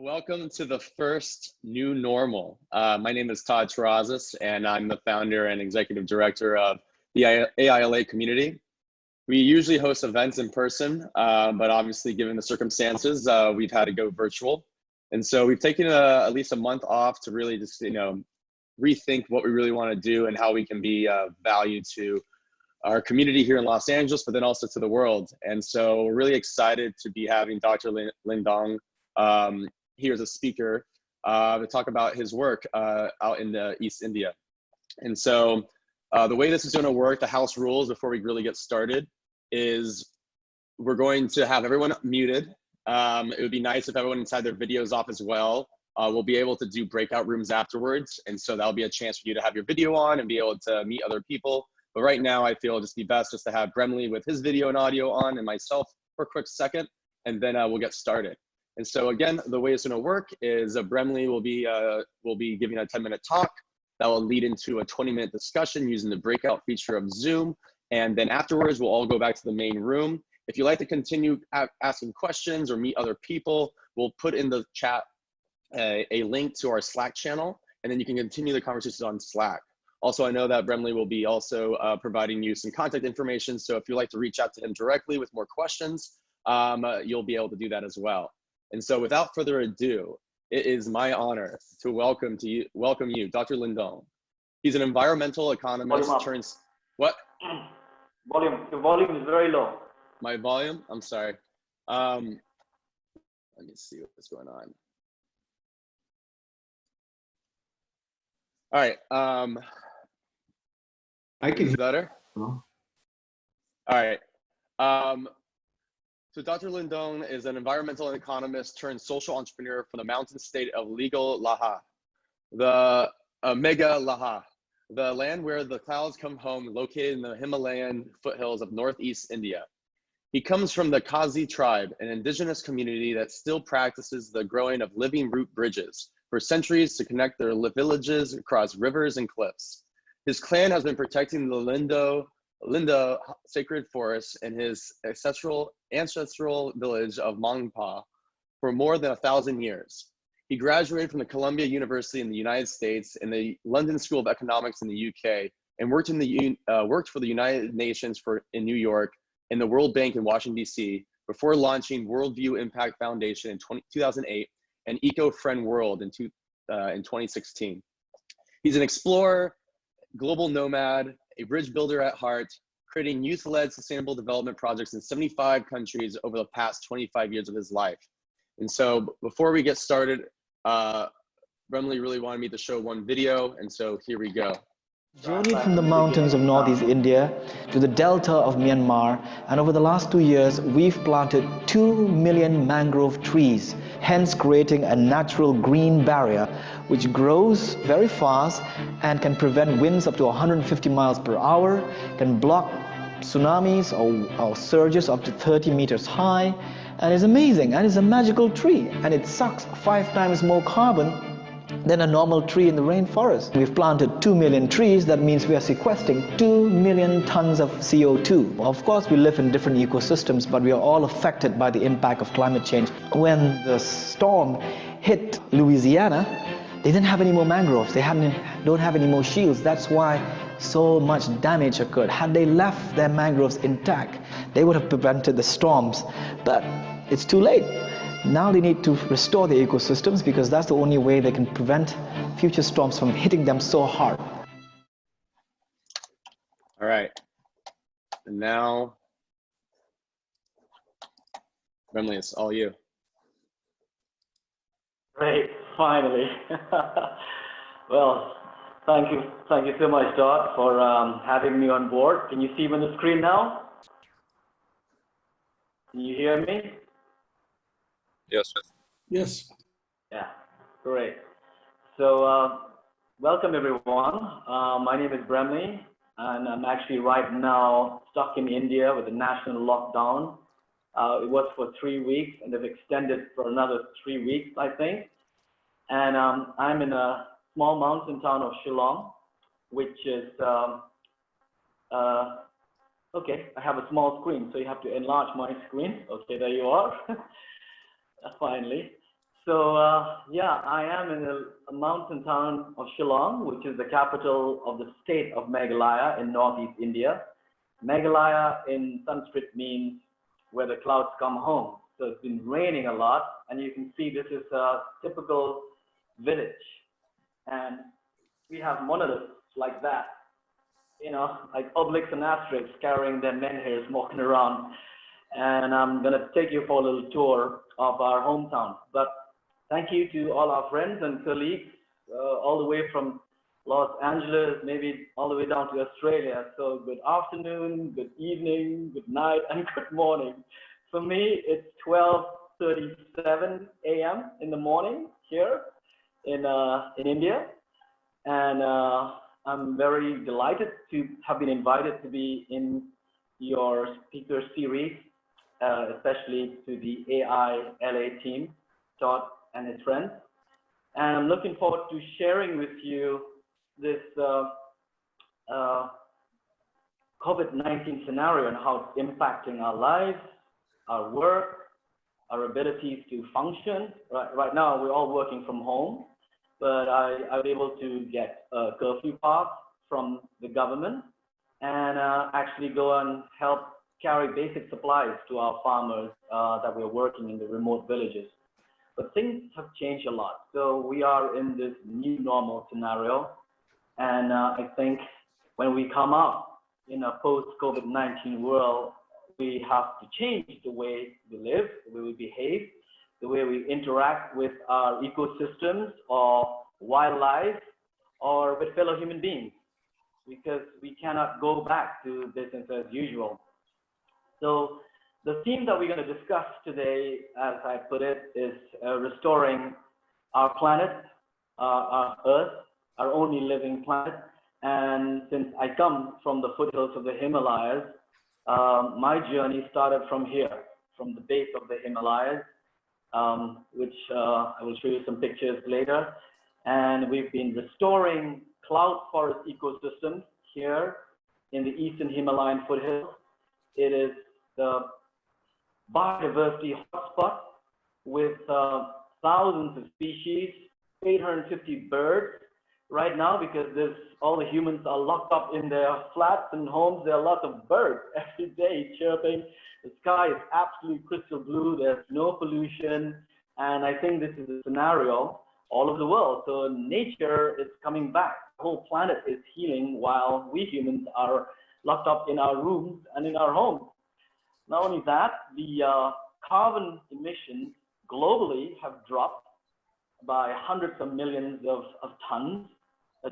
Welcome to the first new normal. My name is Todd Terrazas, and I'm the founder and executive director of the AILA community. We usually host events in person, but obviously given the circumstances, we've had to go virtual. And so we've taken at least a month off to really just, rethink what we really want to do and how we can be value to our community here in Los Angeles, but then also to the world. And so we're really excited to be having Dr. Lyngdoh here as a speaker to talk about his work out in East India. And so the way this is going to work, the house rules before we really get started, is we're going to have everyone muted. It would be nice if everyone inside their videos off as well. We'll be able to do breakout rooms afterwards. And so that'll be a chance for you to have your video on and be able to meet other people. But right now I feel it'll just be best just to have Bremley with his video and audio on and myself for a quick second, and then we'll get started. And so again, the way it's going to work is Bremley will be giving a 10-minute talk that will lead into a 20-minute discussion using the breakout feature of Zoom. And then afterwards, we'll all go back to the main room. If you'd like to continue asking questions or meet other people, we'll put in the chat a link to our Slack channel, and then you can continue the conversations on Slack. Also, I know that Bremley will be also providing you some contact information. So if you'd like to reach out to him directly with more questions, you'll be able to do that as well. And so without further ado, it is my honor to welcome you, Dr. Lyngdoh. He's an environmental economist. What? Volume. The volume is very low. My volume? I'm sorry. Let me see what's going on. All right. I can hear better. All right. So Dr. Lyngdoh is an environmental economist turned social entrepreneur from the mountain state of Lyngdoh, the Mega Laha, the land where the clouds come home, located in the Himalayan foothills of northeast India. He comes from the Kazi tribe, an indigenous community that still practices the growing of living root bridges for centuries to connect their villages across rivers and cliffs. His clan has been protecting the Lyngdoh sacred forest in his ancestral village of Mangpa for more than 1,000 years. He graduated from the Columbia University in the United States and the London School of Economics in the UK, and worked for the United Nations in New York and the World Bank in Washington, D.C., before launching Worldview Impact Foundation in 2008 and Eco-Friend World in 2016. He's an explorer, global nomad, a bridge builder at heart, creating youth-led sustainable development projects in 75 countries over the past 25 years of his life. And so before we get started, Bremley really wanted me to show one video, and so here we go. Journeyed from the mountains of northeast India to the delta of Myanmar, and over the last 2 years, we've planted 2 million mangrove trees, hence creating a natural green barrier which grows very fast and can prevent winds up to 150 miles per hour, can block tsunamis or surges up to 30 meters high, and is amazing, and it's a magical tree, and it sucks 5 times more carbon than a normal tree in the rainforest. We've planted 2 million trees. That means we are sequestering 2 million tons of CO2. Of course, we live in different ecosystems, but we are all affected by the impact of climate change. When the storm hit Louisiana, they didn't have any more mangroves. They don't have any more shields. That's why so much damage occurred. Had they left their mangroves intact, they would have prevented the storms. But it's too late. Now they need to restore the ecosystems, because that's the only way they can prevent future storms from hitting them so hard. All right. And now, Bremley, it's all you. Great, finally. Well, thank you so much, Todd, for having me on board. Can you see me on the screen now? Can you hear me? Yes. Yes. Yeah, great. So welcome everyone. My name is Bremley, and I'm actually right now stuck in India with a national lockdown. It was for 3 weeks, and they've extended for another 3 weeks, I think. And I'm in a small mountain town of Shillong, which is, okay, I have a small screen, so you have to enlarge my screen. Okay, there you are. Finally. Yeah, I am in a mountain town of Shillong, which is the capital of the state of Meghalaya in northeast India. Meghalaya in Sanskrit means where the clouds come home. So it's been raining a lot, and you can see this is a typical village. And we have monoliths like that, like obelisks and asterisks carrying their menhirs walking around. And I'm going to take you for a little tour of our hometown. But thank you to all our friends and colleagues, all the way from Los Angeles, maybe all the way down to Australia. So good afternoon, good evening, good night, and good morning. For me, it's 12:37 a.m. in the morning here in India. And I'm very delighted to have been invited to be in your speaker series, especially to the AILA team, Todd and his friends. And I'm looking forward to sharing with you this COVID-19 scenario and how it's impacting our lives, our work, our abilities to function. Right now, we're all working from home, but I was able to get a curfew pass from the government and actually go and help carry basic supplies to our farmers that we're working in the remote villages. But things have changed a lot. So we are in this new normal scenario. And I think when we come out in a post-COVID-19 world, we have to change the way we live, the way we behave, the way we interact with our ecosystems or wildlife or with fellow human beings, because we cannot go back to business as usual. So the theme that we're going to discuss today, as I put it, is restoring our planet, our Earth, our only living planet. And since I come from the foothills of the Himalayas, my journey started from here, from the base of the Himalayas, which I will show you some pictures later. And we've been restoring cloud forest ecosystems here in the eastern Himalayan foothills. It is the biodiversity hotspot with thousands of species, 850 birds right now, because all the humans are locked up in their flats and homes. There are lots of birds every day chirping. The sky is absolutely crystal blue. There's no pollution. And I think this is a scenario all over the world. So nature is coming back. The whole planet is healing while we humans are locked up in our rooms and in our homes. Not only that, the carbon emissions globally have dropped by hundreds of millions of tons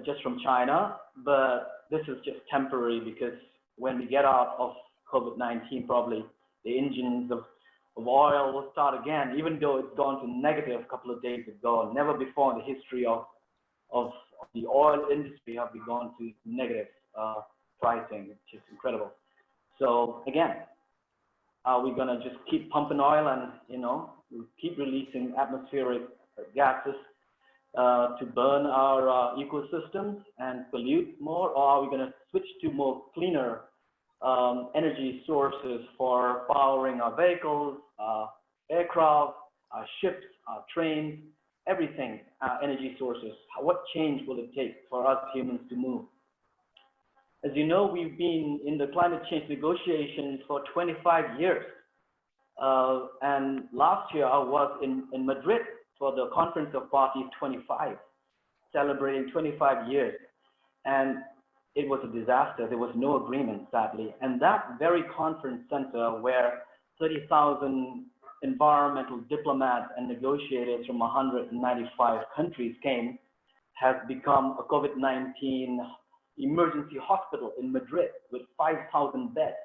just from China. But this is just temporary, because when we get out of COVID-19, probably the engines of oil will start again, even though it's gone to negative a couple of days ago. Never before in the history of the oil industry have we gone to negative pricing, which is incredible. So again, we're going to just keep pumping oil and, we'll keep releasing atmospheric gases to burn our ecosystems and pollute more? Or are we going to switch to more cleaner energy sources for powering our vehicles, our aircraft, our ships, our trains, everything, energy sources? What change will it take for us humans to move? As you know, we've been in the climate change negotiations for 25 years. And last year I was in Madrid for the Conference of Parties 25, celebrating 25 years. And it was a disaster. There was no agreement, sadly. And that very conference center, where 30,000 environmental diplomats and negotiators from 195 countries came, has become a COVID-19 emergency hospital in Madrid with 5,000 beds.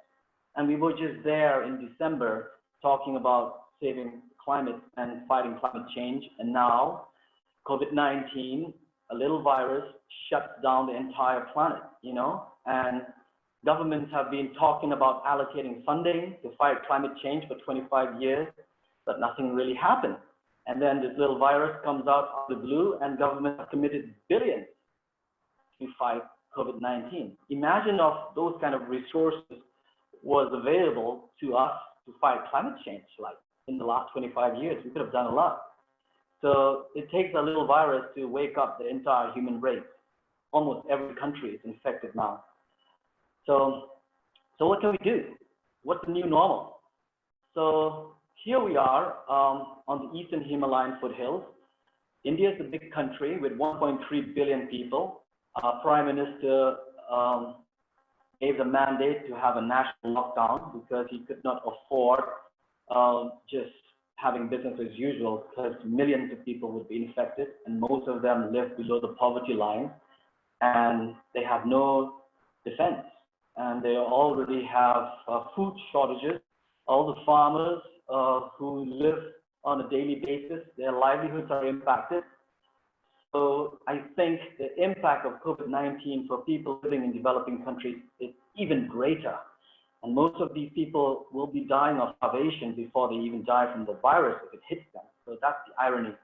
And we were just there in December talking about saving climate and fighting climate change. And now COVID-19, a little virus, shuts down the entire planet, and governments have been talking about allocating funding to fight climate change for 25 years, but nothing really happened. And then this little virus comes out of the blue, and governments have committed billions to fight COVID-19. Imagine if those kind of resources was available to us to fight climate change, like in the last 25 years. We could have done a lot. So it takes a little virus to wake up the entire human race. Almost every country is infected now. So what can we do? What's the new normal? So here we are on the eastern Himalayan foothills. India is a big country with 1.3 billion people. Our Prime Minister gave the mandate to have a national lockdown because he could not afford just having business as usual, because millions of people would be infected and most of them live below the poverty line and they have no defense, and they already have food shortages. All the farmers who live on a daily basis, their livelihoods are impacted. So I think the impact of COVID-19 for people living in developing countries is even greater. And most of these people will be dying of starvation before they even die from the virus if it hits them. So that's the irony.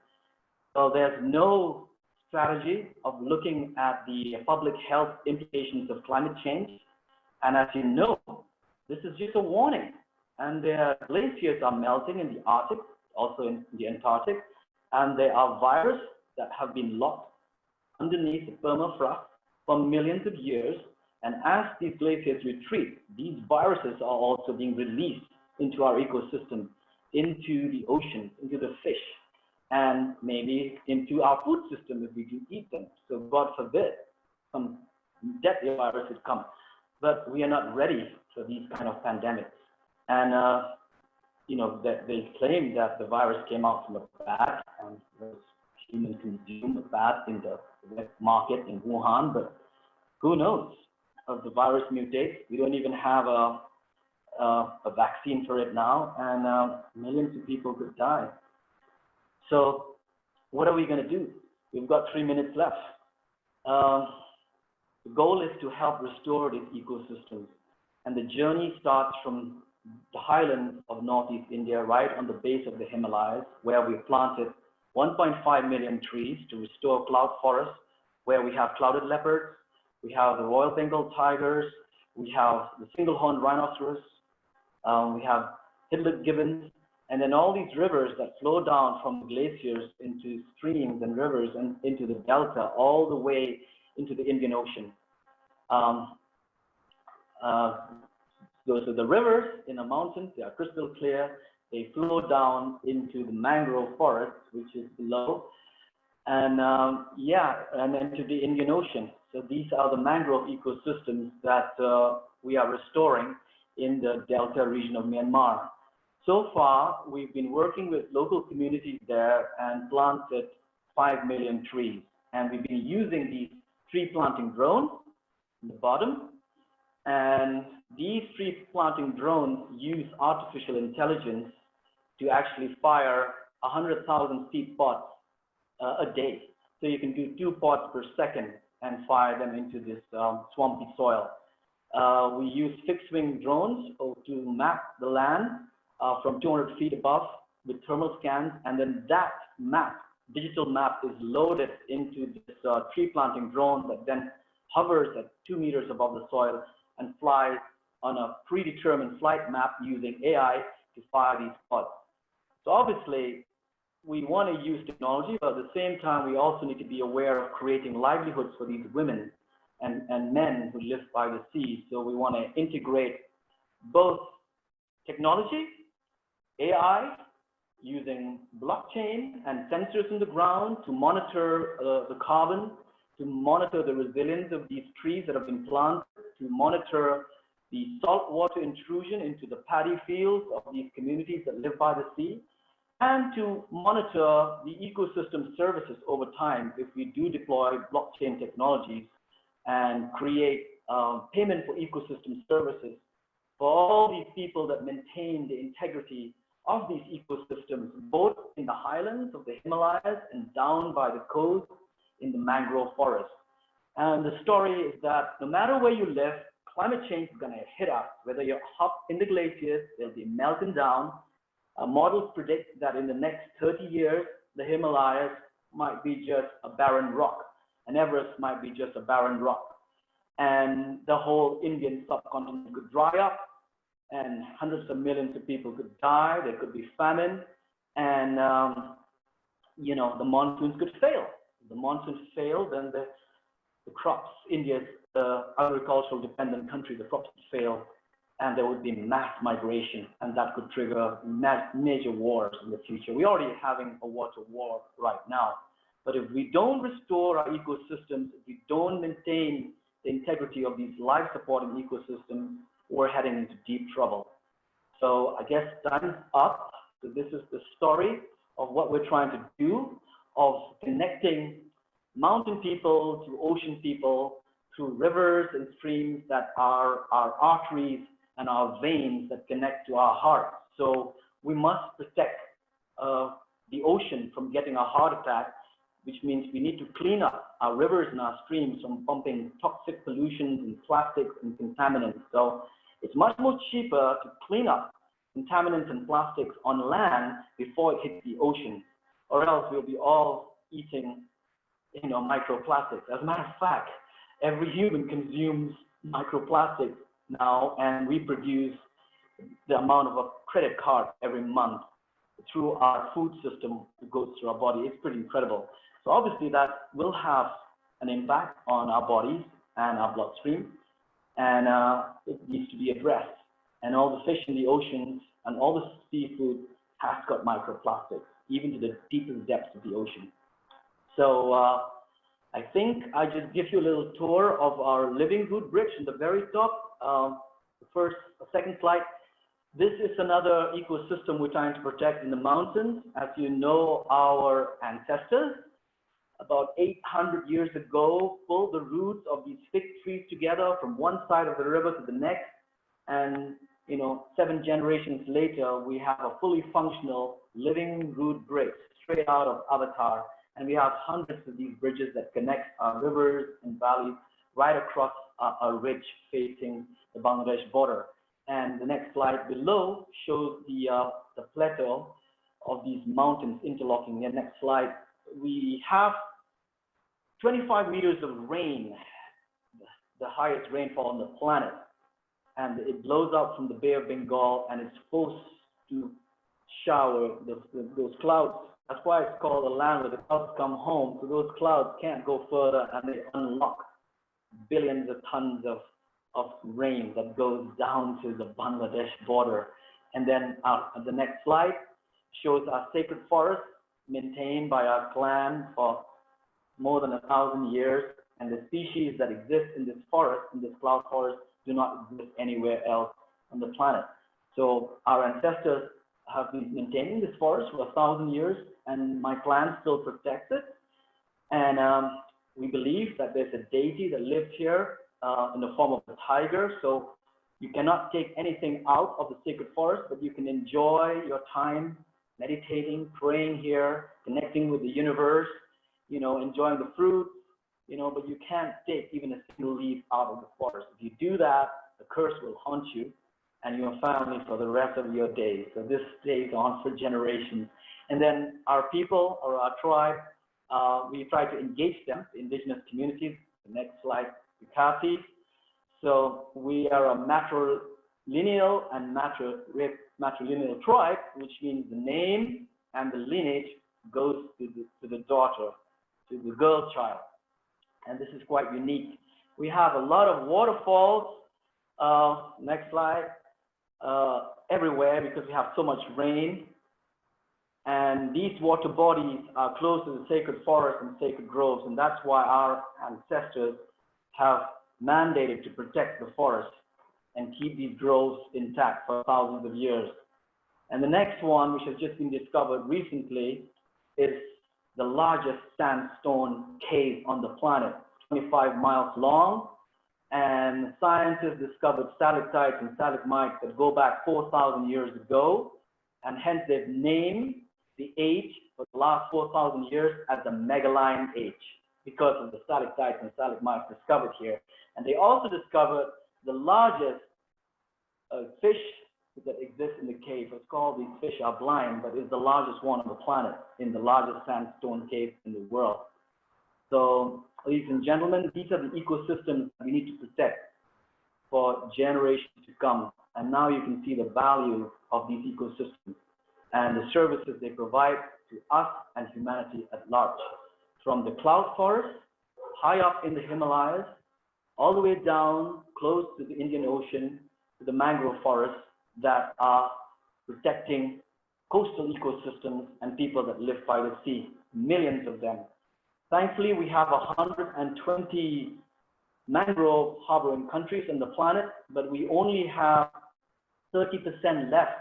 So there's no strategy of looking at the public health implications of climate change. And as you know, this is just a warning. And the glaciers are melting in the Arctic, also in the Antarctic, and there are viruses that have been locked underneath the permafrost for millions of years. And as these glaciers retreat, these viruses are also being released into our ecosystem, into the oceans, into the fish, and maybe into our food system if we do eat them. So God forbid, some deadly virus would come. But we are not ready for these kind of pandemics. And you know, that they claim that the virus came out from a bat and was human consumed a bat in the wet market in Wuhan, but who knows? If the virus mutates, we don't even have a vaccine for it now, and millions of people could die. So what are we going to do? We've got 3 minutes left. The goal is to help restore these ecosystems, and the journey starts from the highlands of northeast India, right on the base of the Himalayas, where we planted 1.5 million trees to restore cloud forests, where we have clouded leopards, we have the Royal Bengal tigers, we have the single-horned rhinoceros, we have Hitler gibbons, and then all these rivers that flow down from glaciers into streams and rivers and into the delta, all the way into the Indian Ocean. Those are the rivers in the mountains, they are crystal clear. They flow down into the mangrove forest, which is below, and and into the Indian Ocean. So these are the mangrove ecosystems that we are restoring in the delta region of Myanmar. So far, we've been working with local communities there and planted 5 million trees. And we've been using these tree planting drones in the bottom. And these tree planting drones use artificial intelligence to actually fire 100,000 seed pods a day. So you can do 2 pods per second and fire them into this swampy soil. We use fixed-wing drones to map the land from 200 feet above with thermal scans, and then that map, digital map, is loaded into this tree planting drone that then hovers at 2 meters above the soil and flies on a predetermined flight map using AI to fire these pods. So obviously, we want to use technology, but at the same time, we also need to be aware of creating livelihoods for these women and men who live by the sea. So we want to integrate both technology, AI, using blockchain and sensors in the ground to monitor the carbon, to monitor the resilience of these trees that have been planted, to monitor the saltwater intrusion into the paddy fields of these communities that live by the sea, and to monitor the ecosystem services over time if we do deploy blockchain technologies and create payment for ecosystem services for all these people that maintain the integrity of these ecosystems, both in the highlands of the Himalayas and down by the coast in the mangrove forest. And the story is that no matter where you live, climate change is going to hit us. Whether you're up in the glaciers, they'll be melting down. Models predict that in the next 30 years, the Himalayas might be just a barren rock, and Everest might be just a barren rock. And the whole Indian subcontinent could dry up, and hundreds of millions of people could die. There could be famine, and the monsoons could fail. If the monsoons fail, then the crops, India's agricultural dependent country, the crops would fail, and there would be mass migration, and that could trigger major wars in the future. We're already having a water war right now. But if we don't restore our ecosystems, if we don't maintain the integrity of these life-supporting ecosystems, we're heading into deep trouble. So I guess time's up. So this is the story of what we're trying to do, of connecting mountain people to ocean people through rivers and streams that are our arteries and our veins that connect to our heart. So we must protect the ocean from getting a heart attack, which means we need to clean up our rivers and our streams from pumping toxic pollutions and plastics and contaminants. So it's much more cheaper to clean up contaminants and plastics on land before it hits the ocean, or else we'll be all eating, microplastics. As a matter of fact, every human consumes microplastics now, and we produce the amount of a credit card every month through our food system that goes through our body. It's pretty incredible. So obviously that will have an impact on our bodies and our bloodstream, and it needs to be addressed. And all the fish in the oceans and all the seafood has got microplastics, even to the deepest depths of the ocean. So I think I just give you a little tour of our Living Root Bridge in the very top. The second slide. This is another ecosystem we're trying to protect in the mountains. As you know, our ancestors, about 800 years ago, pulled the roots of these fig trees together from one side of the river to the next. And 7 generations later, we have a fully functional Living Root Bridge straight out of Avatar. And we have hundreds of these bridges that connect our rivers and valleys right across a ridge facing the Bangladesh border. And the next slide below shows the plateau of these mountains interlocking. The next slide, we have 25 meters of rain, the highest rainfall on the planet. And it blows out from the Bay of Bengal, and it's supposed to shower those clouds. That's why it's called the land where the clouds come home. So those clouds can't go further, and they unlock billions of tons of rain that goes down to the Bangladesh border. And then the next slide shows our sacred forest maintained by our clan for more than 1,000 years. And the species that exist in this forest, in this cloud forest, do not exist anywhere else on the planet. So our ancestors have been maintaining this forest for 1,000 years, and my clan still protects it. And we believe that there's a deity that lives here in the form of a tiger. So you cannot take anything out of the sacred forest, but you can enjoy your time meditating, praying here, connecting with the universe, enjoying the fruits, but you can't take even a single leaf out of the forest. If you do that, the curse will haunt you and your family for the rest of your days. So this stays on for generations. And then our people, or our tribe, we try to engage them, the indigenous communities. The next slide, Vikasi. So we are a matrilineal and matrilineal tribe, which means the name and the lineage goes to the daughter, to the girl child. And this is quite unique. We have a lot of waterfalls, next slide, everywhere because we have so much rain. And these water bodies are close to the sacred forest and sacred groves, and that's why our ancestors have mandated to protect the forest and keep these groves intact for thousands of years. And the next one, which has just been discovered recently, is the largest sandstone cave on the planet, 25 miles long. And scientists discovered stalactites and stalagmites that go back 4,000 years ago. And hence they've named the age for the last 4,000 years as the Megaline age because of the stalactites and stalagmites discovered here. And they also discovered the largest fish that exists in the cave. It's called, these fish are blind, but it's the largest one on the planet, in the largest sandstone cave in the world. So, ladies and gentlemen, these are the ecosystems we need to protect for generations to come. And now you can see the value of these ecosystems. and the services they provide to us and humanity at large. From the cloud forest, high up in the Himalayas, all the way down close to the Indian Ocean, to the mangrove forests that are protecting coastal ecosystems and people that live by the sea, millions of them. Thankfully, we have 120 mangrove harboring countries on the planet, but we only have 30% left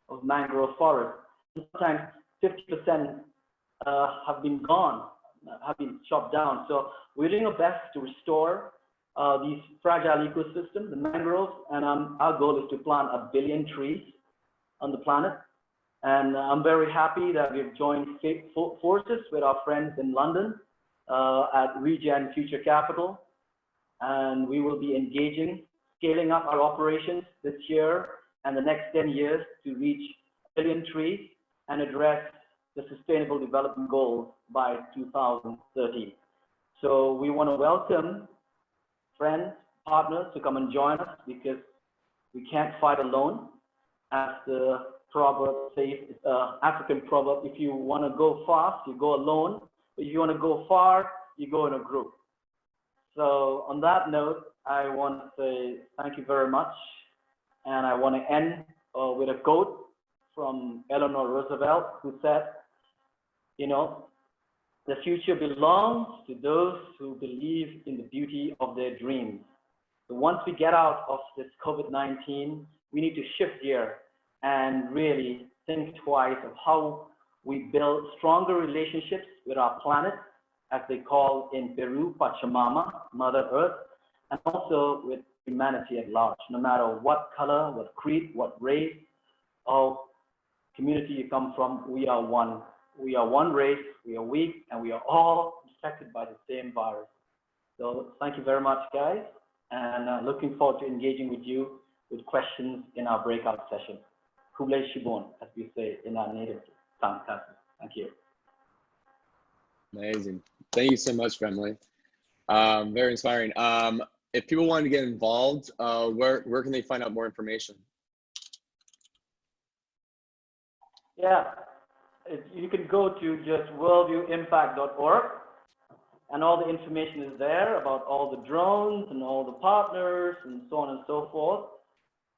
of mangrove forests. Sometimes 50% have been gone, have been chopped down. So we're doing our best to restore these fragile ecosystems, the mangroves, and our goal is to plant 1 billion trees on the planet. And I'm very happy that we've joined forces with our friends in London at Regen Future Capital. And we will be engaging, scaling up our operations this year and the next 10 years to reach 1 billion trees and address the Sustainable Development Goals by 2030. So we want to welcome friends, partners to come and join us, because we can't fight alone. As the proverb says, African proverb, if you want to go fast, you go alone. But if you want to go far, you go in a group. So on that note, I want to say thank you very much. And I want to end with a quote from Eleanor Roosevelt, who said, you know, the future belongs to those who believe in the beauty of their dreams. So once we get out of this COVID-19, we need to shift gear and really think twice of how we build stronger relationships with our planet, as they call in Peru, Pachamama, Mother Earth, and also with humanity at large. No matter what color, what creed, what race, or community you come from, we are one. We are one race, we are weak, and we are all infected by the same virus. So thank you very much, guys, and looking forward to engaging with you with questions in our breakout session. Kublai Shibon, as we say in our native tongue. Thank you. Amazing. Thank you so much, Bremley. Very inspiring. If people want to get involved, where can they find out more information? Yeah, you can go to just worldviewimpact.org, and all the information is there about all the drones and all the partners and so on and so forth.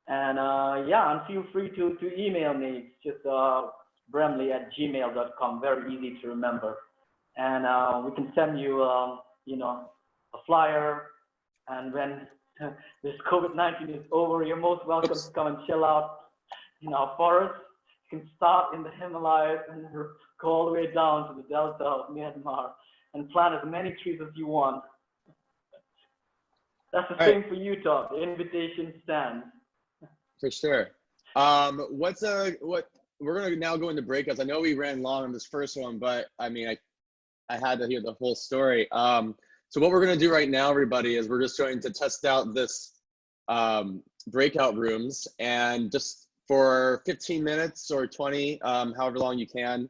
And yeah, and feel free to email me. It's just bremley@gmail.com, very easy to remember. And we can send you, you know, a flyer. And when this COVID-19 is over, you're most welcome to come and chill out in our forest. You can start in the Himalayas and go all the way down to the delta of Myanmar and plant as many trees as you want. That's the same for you, Todd. The invitation stands. For sure. What we're gonna now go into breakouts. I know we ran long on this first one, but I mean, I had to hear the whole story. So what we're gonna do right now, everybody, is we're just going to test out this breakout rooms, and just for 15 minutes or 20, however long you can,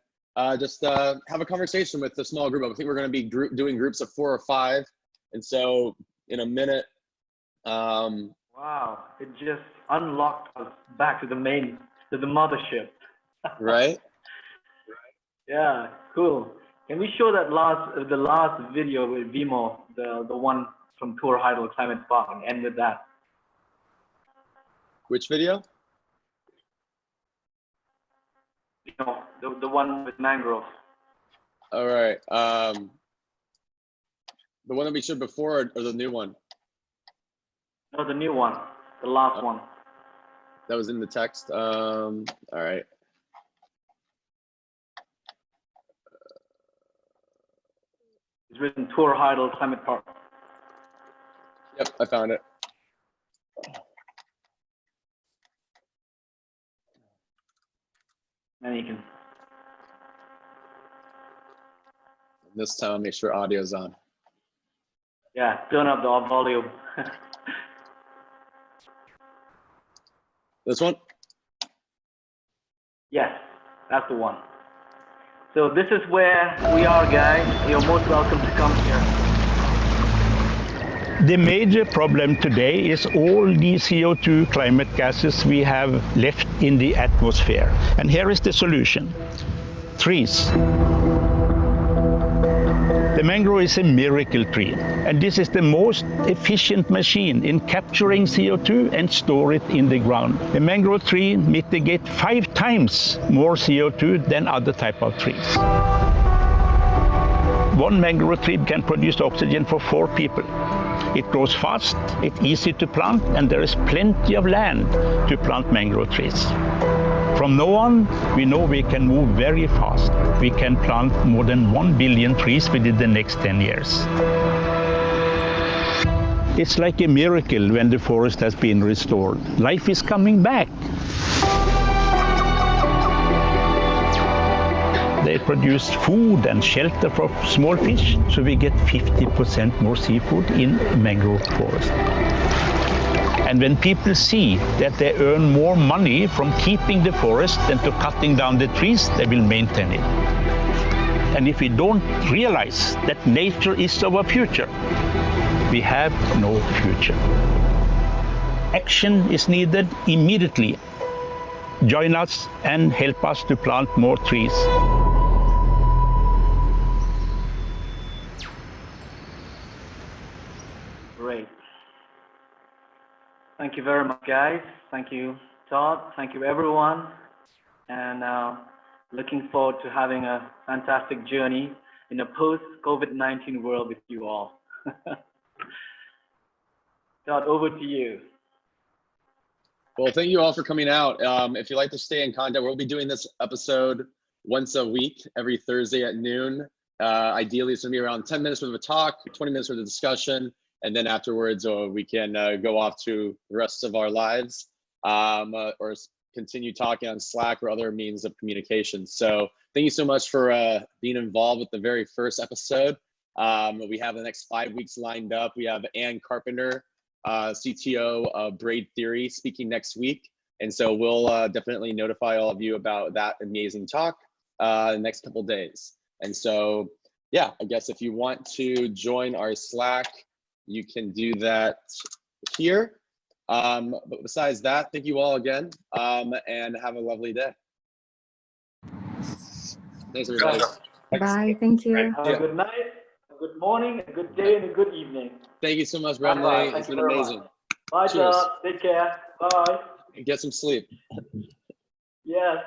just have a conversation with a small group. I think we're gonna be doing groups of 4 or 5. And so in a minute, wow, it just unlocked us back to the mothership. Right? Yeah, cool. Can we show that the last video with Vimo, the one from Himalayas Climate Park, and end with that? Which video? You know, the one with mangrove. All right. The one that we showed before, or the new one? No, the new one, the last one. That was in the text. All right. It's written Himalayas Climate Park. Yep, I found it. And you can. This time, make sure audio's on. Yeah, turn up the volume. This one? Yes, that's the one. So this is where we are, guys. You're most welcome to come here. The major problem today is all the CO2 climate gases we have left in the atmosphere. And here is the solution: trees. The mangrove is a miracle tree, and this is the most efficient machine in capturing CO2 and store it in the ground. The mangrove tree mitigates 5 times more CO2 than other type of trees. One mangrove tree can produce oxygen for 4 people. It grows fast, it's easy to plant, and there is plenty of land to plant mangrove trees. From now on, we know we can move very fast. We can plant more than 1 billion trees within the next 10 years. It's like a miracle when the forest has been restored. Life is coming back. They produce food and shelter for small fish, so we get 50% more seafood in mangrove forest. And when people see that they earn more money from keeping the forest than to cutting down the trees, they will maintain it. And if we don't realize that nature is our future, we have no future. Action is needed immediately. Join us and help us to plant more trees. Great. Thank you very much, guys. Thank you, Todd. Thank you, everyone. And looking forward to having a fantastic journey in a post-COVID-19 world with you all. Todd, over to you. Well, thank you all for coming out. If you'd like to stay in contact, we'll be doing this episode once a week, every Thursday at noon. Ideally, it's gonna be around 10 minutes worth of a talk, 20 minutes worth of discussion, and then afterwards we can go off to the rest of our lives or continue talking on Slack or other means of communication. So thank you so much for being involved with the very first episode. We have the next 5 weeks lined up. We have Ann Carpenter, CTO of Braid Theory, speaking next week. And so we'll definitely notify all of you about that amazing talk the next couple of days. And so, yeah, I guess if you want to join our Slack, you can do that here. But besides that, thank you all again and have a lovely day. Thanks, everybody. Bye, thank you. Have a good night, a good morning, a good day, and a good evening. Thank you so much, Bremley. It's been amazing. Bye, Cheers. Todd. Take care. Bye. And get some sleep. Yes.